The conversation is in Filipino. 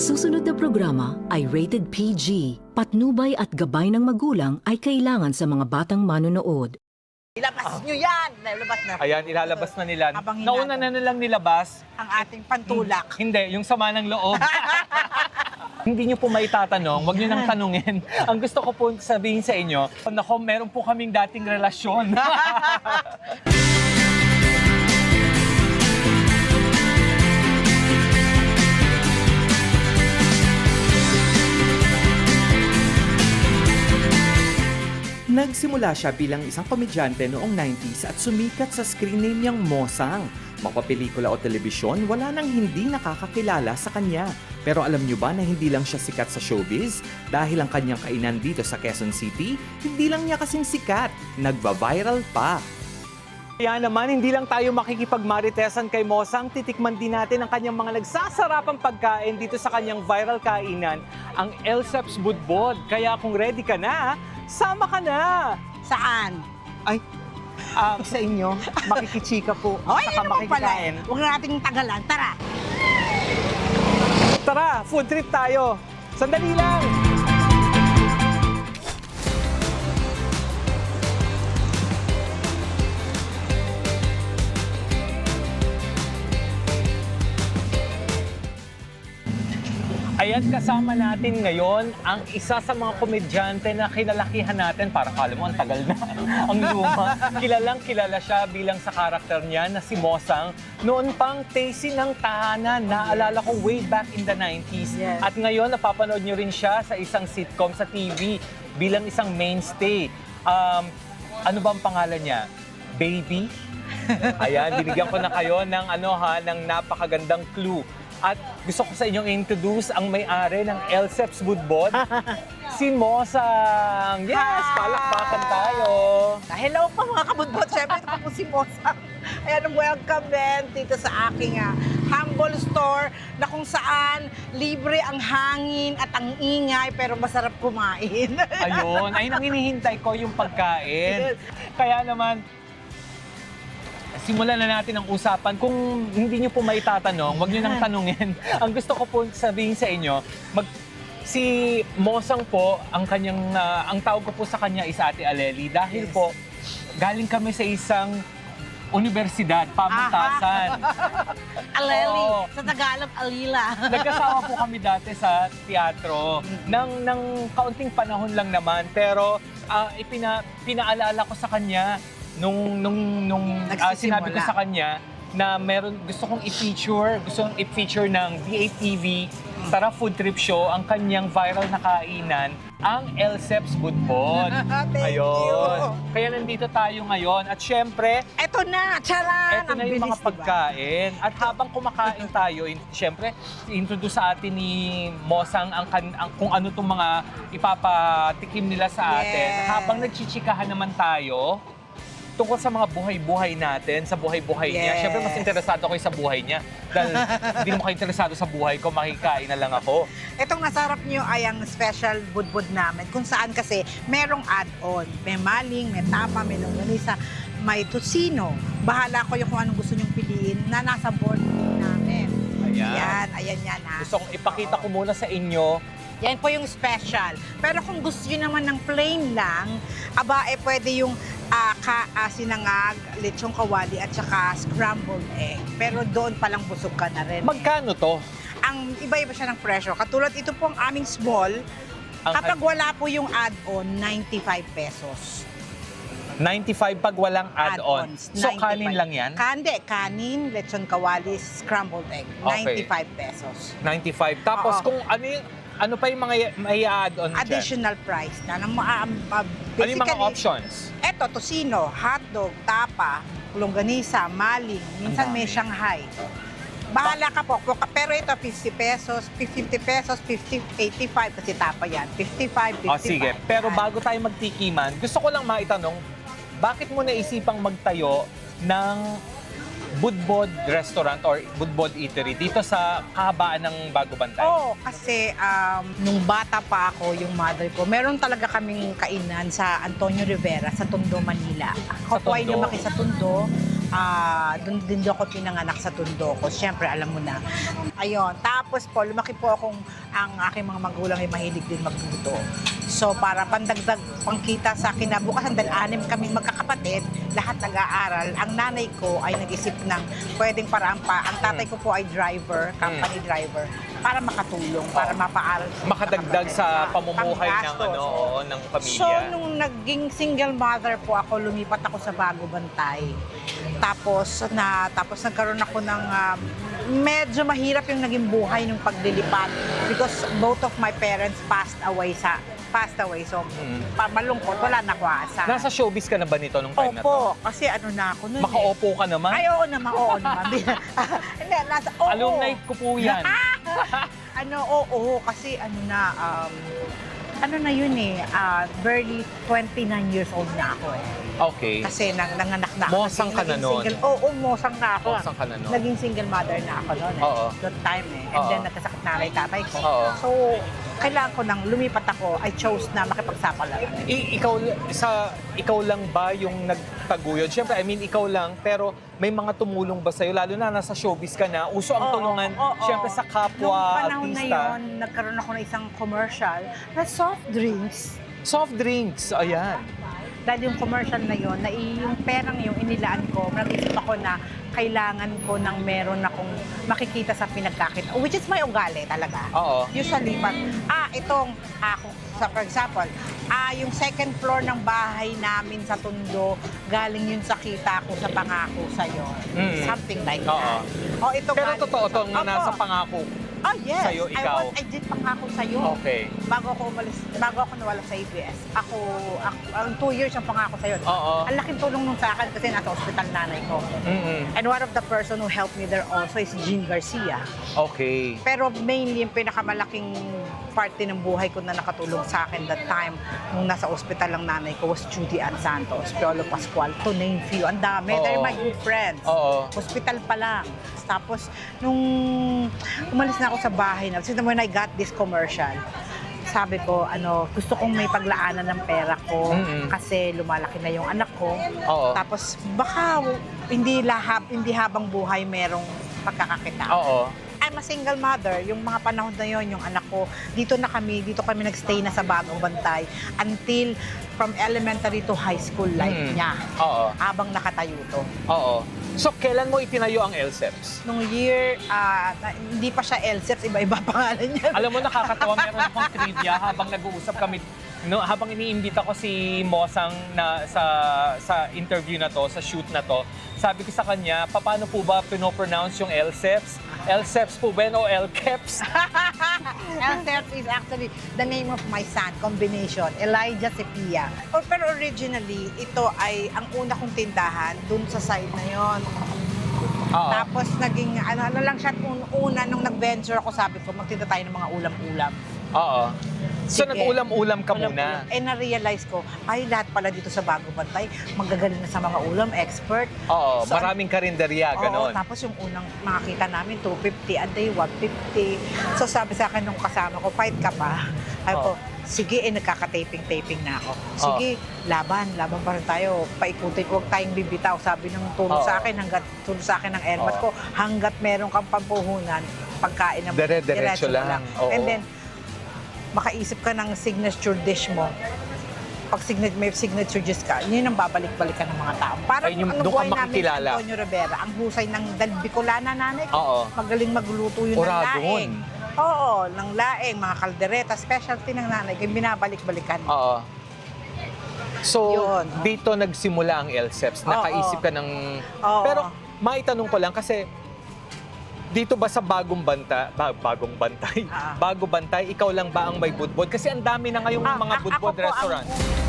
susunod na programa ay rated PG. Patnubay at gabay ng magulang ay kailangan sa mga batang manonood. Ilabas nyo yan! Ilabas na. Ayan, ilalabas na nila. Habang Nauna na nilang nilabas. ang ating pantulak. Hindi, yung sama ng loob. Hindi nyo po maitatanong, wag nyo nang tanungin. Ang gusto ko po sabihin sa inyo, nako, meron po kaming dating relasyon. Nagsimula siya bilang isang komedyante noong 90s at sumikat sa screen name niyang Mosang. Mapapelikula o telebisyon, wala nang hindi nakakakilala sa kanya. Pero alam niyo ba na hindi lang siya sikat sa showbiz? Dahil ang kanyang kainan dito sa Quezon City, hindi lang niya kasing sikat, nagba-viral pa. Kaya naman, hindi lang tayo makikipagmaritesan kay Mosang, titikman din natin ang kanyang mga nagsasarapang pagkain dito sa kanyang viral kainan, ang Elseps Budbod. Kaya kung ready ka na, sama ka na! Saan? Ay, sa inyo, makikichika po, Hoy, saka ano naman pala? makikikain. Huwag nating tagalan. Tara! Tara, food trip tayo! Sandali lang! Ayan, kasama natin ngayon ang isa sa mga komedyante na kinalakihan natin. Parang kala mo, ang tagal na, ang luma. Kilalang kilala siya bilang sa karakter niya na si Mosang. Noon pang Tacy ng Tahanan, naalala ko way back in the 90s. Yes. At ngayon, napapanood niyo rin siya sa isang sitcom sa TV bilang isang mainstay. Ano ba ang pangalan niya? Baby? Ayan, binigyan ko na kayo ng, ng napakagandang clue. At gusto ko sa inyong introduce ang may-ari ng Elseps Budbod, si Mosang. Yes, palakpakan tayo. Hello po mga kabudbot. Siyempre, ito po si Mosang. Ayan, welcome din dito sa aking humble store na kung saan libre ang hangin at ang ingay pero masarap kumain. Ayun, ayun ang hinihintay ko, yung pagkain. Kaya naman, simulan na natin ang usapan. Kung hindi nyo po maitatanong, wag nyo nang tanungin. Ang gusto ko po sabihin sa inyo, si Mosang po, ang tawag ko po sa kanya is Ate Aleli. Dahil Yes. po, galing kami sa isang universidad, pamantasan. Aleli. Oo. Sa Tagalog, Alila. Nagkasama po kami dati sa teatro. Nang kaunting panahon lang naman. Pero pinaalala ko sa kanya nung sinabi ko sa kanya na gusto kong i-feature ng DATV Tara Food Trip Show ang kanyang viral na kainan, ang Elseps Budbod. Thank you. Kaya nandito tayo ngayon at syempre, Eto na, charan! eto na Ang yung mga bilis, diba? pagkain. At habang kumakain tayo, syempre, introduce sa atin ni Mosang kung ano itong mga ipapatikim nila sa atin. Yes. Habang nagchichikahan naman tayo, tungkol sa mga buhay-buhay natin, sa buhay-buhay niya. Yes. Siyempre, mas interesado ako sa buhay niya. Dahil hindi mo kayo interesado sa buhay ko, makikain na lang ako. Itong nasarap nyo ay ang special budbud namin kung saan kasi merong add-on. May maling, may tapa, may longganisa, may tocino. Bahala ko yung kung anong gusto nyong piliin na nasa board namin. Ayan. Ayan yan ha. Gusto kong ipakita ko muna sa inyo. Yan po yung special. Pero kung gusto nyo naman ng plain lang, pwede yung sinangag, lechong kawali at saka scrambled egg. Pero doon palang busog ka na rin. Magkano to? Ang iba-iba siya ng presyo. Katulad ito po ang aming small. Kapag wala po yung add-on, 95 pesos. 95 pag walang add-on. Add-ons, So, 95. kanin lang yan? Kanin, lechon kawali, scrambled egg. Okay. 95 pesos. 95. Tapos Oo. kung ano pa yung mga may add-on dyan? Additional price na. Ano yung mga options? Eto, tocino, hotdog, tapa, longganisa, maling, minsan may Shanghai. Bahala ka po. Pero ito, 50 pesos, 50 pesos, 50, 85 kasi tapa yan. 55, 55. Sige. Pero Yan. bago tayo magtikiman, gusto ko lang maitanong, bakit mo naisipang magtayo ng Budbod Restaurant or Budbod Eatery dito sa kahabaan ng Bago Bantay? Oo, kasi nung bata pa ako, yung mother ko, meron talaga kaming kainan sa Antonio Rivera, sa Tondo, Manila. Kapway Tondo? lumaki sa Tondo. doon din ako pinanganak sa Tondo ko. Siyempre, alam mo na. Ayun. Tapos po, lumaki po akong ang aking mga magulang ay mahilig din magluto. So, para pandagdag pangkita sa kinabukasan, dahil 6 kaming magkakapatid, lahat nag-aaral. Ang nanay ko ay nag-isip ng pwedeng paraan pa. Ang tatay ko po ay driver, company driver, para makatulong, para mapaaral. Makadagdag sa pamumuhay ng, Panggastos. ng pamilya. So, nung naging single mother po ako, lumipat ako sa Bago Bantay. Tapos nagkaroon ako ng medyo mahirap yung naging buhay nung paglilipat because both of my parents passed away. So, malungkot, wala na ko asa. Nasa showbiz ka na ba nito nung time na to? Opo, kasi ano na ako nun Makaupo ka naman? Ay, oo naman. Hindi, oo. Alumni ko po yan. Oo, kasi ano na yun barely 29 years old na ako eh. Okay. Kasi nanganak na ako. Mosang ka na nun? Oo, mosang na ako. Mosang ka na nun? Naging single mother na ako noon eh. Oo. That time eh. And Oo. then nagkasakit nanay tatay ko. Oo. So, kailangan ko nang lumipat ako. I chose na makipagsapalaran. Ikaw lang ba yung nagtaguyod? Siyempre, ikaw lang, pero may mga tumulong ba sa'yo? Lalo na nasa showbiz ka na, uso ang tulungan, siyempre sa kapwa, Nung panahon na artista. yun, nagkaroon ako ng isang commercial na soft drinks. Soft drinks, ayan. Dahil yung commercial na yun, yung perang yung inilaan ko, nag-isip ako na kailangan ko ng meron akong makikita sa pinagkakita, which is my ugali talaga. Oo. Usually, for example, yung second floor ng bahay namin sa Tondo, galing yun sa kita ko sa pangako sa'yo. Something like that. Ito Pero galing totoo itong Opo. nasa pangako. Yes. Sa'yo, ikaw. I did pangako sa'yo. Okay. Bago ako nawala sa ABS, ang 2 years ang pangako sa'yo. Oo. Ang laking tulong nung sa akin kasi nasa ospital nanay ko. And one of the person who helped me there also is Jean Garcia. Okay. Pero mainly, yung pinakamalaking parte ng buhay ko na nakatulong sa akin that time, nung nasa ospital ang nanay ko, was Judy Ann Santos, Piolo Pascual, to name few. Ang dami. Oo. They're my good friends. Oo. Hospital pa lang. Tapos, nung umalis na ako sa bahay na, since when I got this commercial, sabi ko, gusto kong may paglaanan ng pera ko kasi lumalaki na yung anak ko. Oo. Tapos, baka hindi habang buhay merong pagkakakita. Oo. I'm a single mother. Yung mga panahon na yon, yung anak ko, dito kami nagstay na sa Bagong Bantay until from elementary to high school life niya. Oo. Habang nakatayo to. Oo. So, kailan mo itinayo ang LSEPS? Nung year, hindi pa siya LSEPS, iba-iba pangalan niya. Alam mo, nakakatawa, meron akong trivia habang nag-uusap kami, habang iniimbita ko si Mosang na sa interview na to, sa shoot na to, sabi ko sa kanya, paano po ba pinopronounce yung LSEPS? LSEPS po ba o LKEPS? LSEPS is actually the name of my son, combination, Elijah Sepia. Pero originally, ito ay ang una kong tindahan dun sa side na yon. Oo. Tapos naging, ano lang siya, una nung nag-venture ako, sabi ko, magtinda tayo ng mga ulam-ulam. Oo. So, Sige. nag-ulam-ulam ka muna? Na-realize ko, lahat pala dito sa Bago Bantay, magagaling na sa mga ulam, expert. Oo, So, maraming karinderya, ganon. Oo, tapos yung unang makakita namin, 250 a day, 150. So sabi sa akin nung kasama ko, fight ka pa. Sabi ko, sige, nagkaka-taping na ako. Sige, laban pa rin tayo. Paikutin, huwag tayong bibitaw. Sabi ng tulong sa akin, tulong sa akin ng airmat ko, hanggat meron kang pampuhunan, pagkain ng Diretso lang. Oo. And then, makaisip ka ng signature dish mo. Pag may signature dish ka, yun ang babalik-balikan ng mga tao. Parang Ay, yung ang doon ka buhay namin sa makikilala. Antonio Rivera, ang husay ng Bicolana nanay ko. Oo. Magaling magluto yun ng Oradon. laing. Oo, ng laing, mga kaldereta, specialty ng nanay ko, yung binabalik-balikan. Oo. So, Yun. dito nagsimula ang LSEPS. Nakaisip ka ng... Oo. Pero, maitanong ko lang kasi, dito ba sa Bagong Bantay, Bago Bantay, ikaw lang ba ang may budbod? Kasi ang dami na ngayong mga budbod Ako po restaurant. ang